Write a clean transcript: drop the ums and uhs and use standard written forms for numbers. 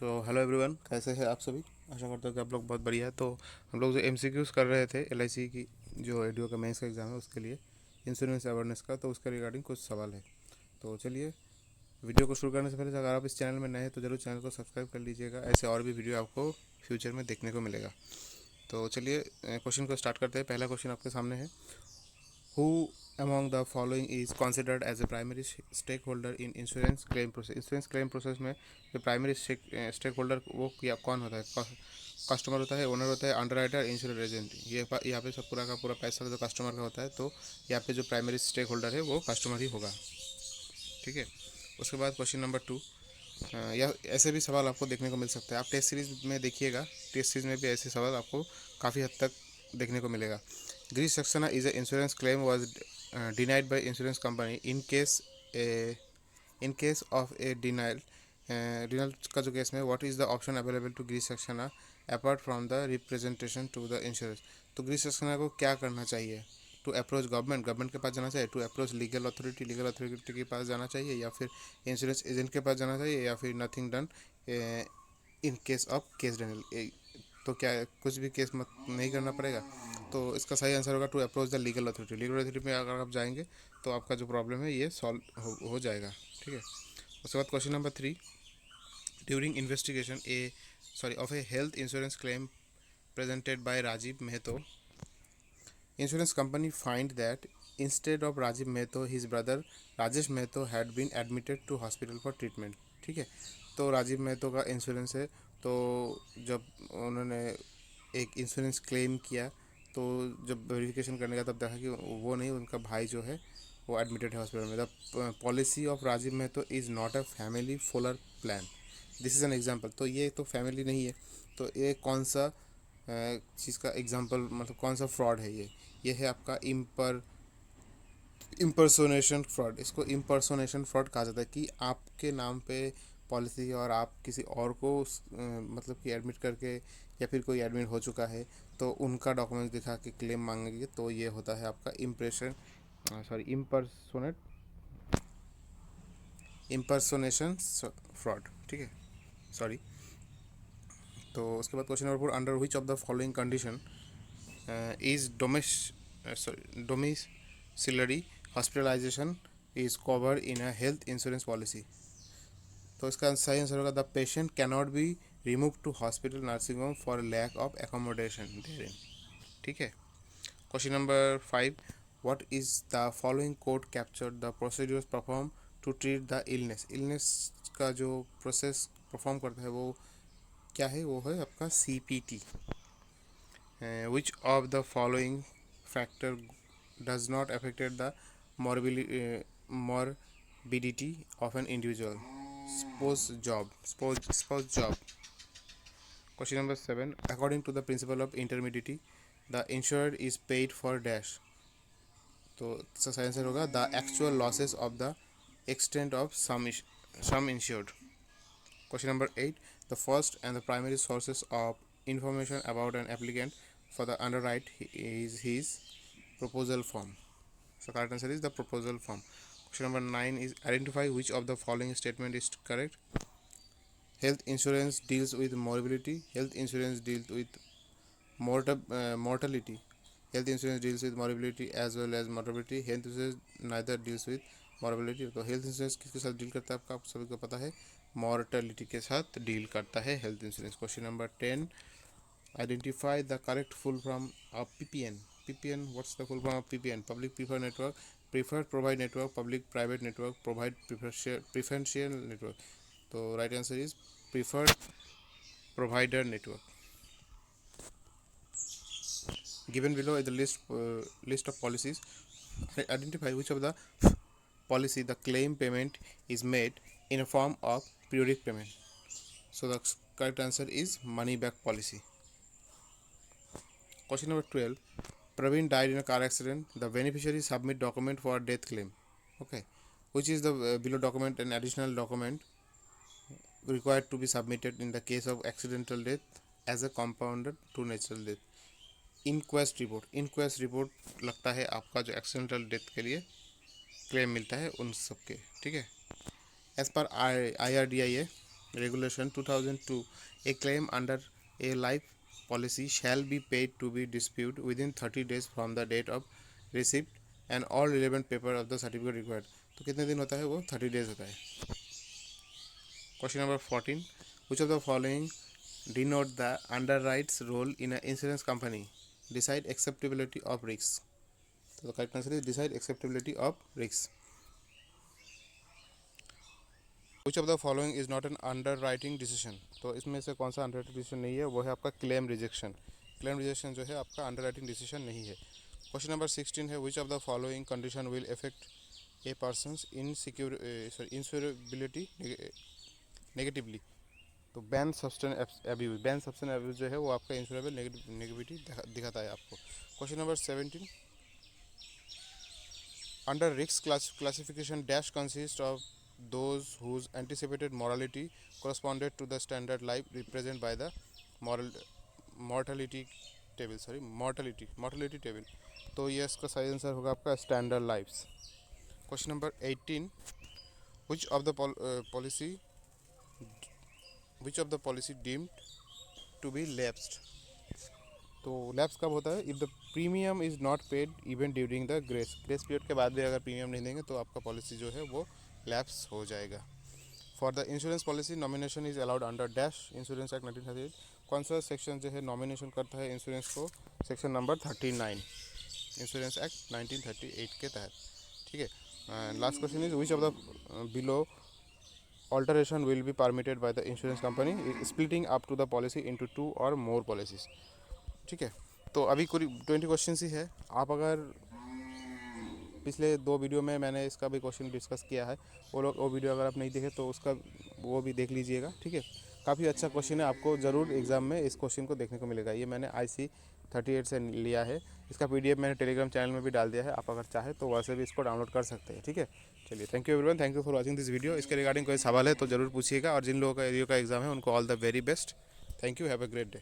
तो hello everyone, कैसे हैं आप सभी। आशा करता हूँ कि आप लोग बहुत बढ़िया है। तो हम लोग जो एमसीक्यूज़ कर रहे थे एलआईसी की जो एडीओ का मेंस का एग्ज़ाम है उसके लिए इंश्योरेंस अवेयरनेस का, तो उसके रिगार्डिंग कुछ सवाल है। तो चलिए वीडियो को शुरू करने से पहले अगर आप इस चैनल में नए हैं तो ज़रूर चैनल को सब्सक्राइब कर लीजिएगा। ऐसे और भी वीडियो आपको फ्यूचर में देखने को मिलेगा। तो चलिए क्वेश्चन को स्टार्ट करते हैं। पहला क्वेश्चन आपके सामने है, Who among the following is considered as a primary stakeholder in insurance claim process? Insurance claim process में जो प्राइमरी स्टेक होल्डर वो क्या कौन होता है? कस्टमर होता है, ओनर होता है, अंडरराइटर, इंश्योरेंस एजेंट। ये यहाँ पे सब पूरा का पूरा पैसा जो कस्टमर का होता है, तो यहाँ पे जो प्राइमरी स्टेक होल्डर है वो कस्टमर ही होगा। ठीक है। उसके बाद क्वेश्चन नंबर 2, या ऐसे भी सवाल आपको देखने को मिल सकता है। आप टेस्ट सीरीज में देखिएगा, टेस्ट सीरीज में भी ऐसे सवाल आपको काफ़ी हद तक देखने को मिलेगा। Girish Saxena is a insurance claim was denied by insurance company in case of a denial का जो केस में what is the option available to Girish Saxena apart from the representation to the insurance। तो गिरीश सक्सेना को क्या करना चाहिए? To approach government के पास जाना चाहिए, टू अप्रोच लीगल अथॉरिटी के पास जाना चाहिए, या फिर इंश्योरेंस एजेंट के पास जाना चाहिए, या फिर nothing done in case of case Daniel. तो क्या कुछ भी केस मत नहीं करना पड़ेगा? तो इसका सही आंसर होगा to approach the legal authority में अगर आप जाएंगे तो आपका जो प्रॉब्लम है ये सॉल्व हो जाएगा। ठीक है। उसके बाद question number 3, during investigation of A health insurance claim presented by Rajiv Mehto, insurance company find that instead of Rajiv Mehto, his brother Rajesh Mehto had been admitted to hospital for treatment। ठीक है। तो राजीव मेहतो का insurance है, तो जब उन्होंने एक insurance claim किया तो जब वेरिफिकेशन करने का तब देखा कि वो नहीं, उनका भाई जो है वो एडमिटेड है हॉस्पिटल में। The policy of Rajiv Mehto is not a family floater plan, this is an example. तो ये तो फैमिली नहीं है, तो ये कौन सा चीज़ का एग्जांपल, मतलब कौन सा फ्रॉड है ये है आपका इम्पर्सोनेशन फ्रॉड। इसको इम्पर्सोनेशन फ्रॉड कहा जाता है कि आपके नाम पे पॉलिसी और आप किसी और को मतलब कि एडमिट करके, या फिर कोई एडमिट हो चुका है तो उनका डॉक्यूमेंट्स दिखा के क्लेम मांगेंगे, तो ये होता है आपका इम्पर्सोनेशन फ्रॉड। ठीक है, सॉरी। तो उसके बाद question number 4, under which of the following condition is domiciliary hospitalisation is covered in a health insurance policy. तो इसका सही आंसर होगा the patient cannot be remove to hospital nursing home for lack of accommodation therein. ठीक है। Question number 5, what is the following code capture the procedures perform to treat the illness का जो process perform करता है वो क्या है? वो है आपका CPT। Which of the following factor does not affect the morbidity of an individual? Spouse job. Question number 7. According to the principle of intermediary, the insured is paid for dash. तो इसका आंसर होगा the actual losses of the extent of some insured. Question number 8. The first and the primary sources of information about an applicant for the underwrite is his proposal form. So correct answer is the proposal form. Question number 9 is identify which of the following statement is correct. Health insurance deals with morbidity. Health insurance deals with mortality. Health insurance deals with morbidity as well as mortality. Health insurance neither deals with मॉर्बिलिटी। तो health insurance किसके साथ deal करता है आपका, आप सभी को पता है, मॉर्टलिटी के साथ डील करता है health insurance. Question number 10, identify the correct full form of PPN। PPN, what's the full form of PPN? Public preferred network, preferred provide network, public private network, provide preferential network. तो right answer is preferred provider network. Given below is the list of policies. Identify which of the policy the claim payment is made in a form of periodic payment. So the correct answer is money back policy. Question number 12. Praveen died in a car accident. The beneficiary submit document for death claim. Okay. Which is the below document an additional document required to be submitted in the case of accidental death as a compounder to natural death? Inquest report लगता है आपका जो accidental death के लिए claim मिलता है उन सब के। ठीक है। As per IRDAI Regulation 2002, a claim under a life policy shall be paid to be disputed within 30 days from the date of receipt and all relevant paper of the certificate required. तो कितने दिन होता है वो 30 days होता है. Question number 14, which of the following denote the underwriter's role in an insurance company? Decide acceptability of risks. So the correct answer is decide acceptability of risks. Which of the following is not an underwriting decision? तो इसमें से कौन सा underwriting decision नहीं है? वो है आपका क्लेम रिजेक्शन. क्लेम रिजेक्शन जो है आपका अंडरराइटिंग डिसीजन नहीं है. क्वेश्चन नंबर 16 है, which of the following condition will affect a person's insurability negatively? तो बैन सब्सटेंस एब्यूज जो है वो आपका इंश्योरेबल नेगेटिविटी दिखाता है आपको. Question number 17, under risk classification dash consists of those whose anticipated mortality corresponded to the standard life represented by the mortality table. तो ये इसका सही आंसर होगा आपका standard life's. Question number 18, which of the policy deemed to be lapsed? तो lapse कब होता है? If the premium is not paid even during the grace period के बाद भी अगर प्रीमियम नहीं देंगे तो आपका पॉलिसी जो है वो लैप्स हो जाएगा. For the insurance policy nomination is allowed under dash insurance act 1938. कौन सा सेक्शन जो है नॉमिनेशन करता है इंश्योरेंस को? सेक्शन नंबर 39 इंश्योरेंस एक्ट 1938 के तहत. ठीक है. Last question is which of the below alteration will be permitted by the insurance company splitting up to the policy into 2 or more policies. ठीक है. तो अभी कोई 20 क्वेश्चन ही है. आप अगर पिछले 2 वीडियो में मैंने इसका भी क्वेश्चन डिस्कस किया है, वो वीडियो अगर आप नहीं देखे तो उसका वो भी देख लीजिएगा. ठीक है. काफ़ी अच्छा क्वेश्चन है, आपको ज़रूर एग्ज़ाम में इस क्वेश्चन को देखने को मिलेगा. ये मैंने IC38 से लिया है. इसका PDF मैंने टेलीग्राम चैनल में भी डाल दिया है. आप अगर चाहे तो वैसे भी इसको डाउनलोड कर सकते हैं. ठीक है. चलिए, thank you everyone, thank you for watching this video. इसके रिगार्डिंग कोई सवाल है तो ज़रूर पूछिएगा, और जिन लोगों का एरियो का एग्ज़ाम है उनको all the very best. Thank you, have a great day.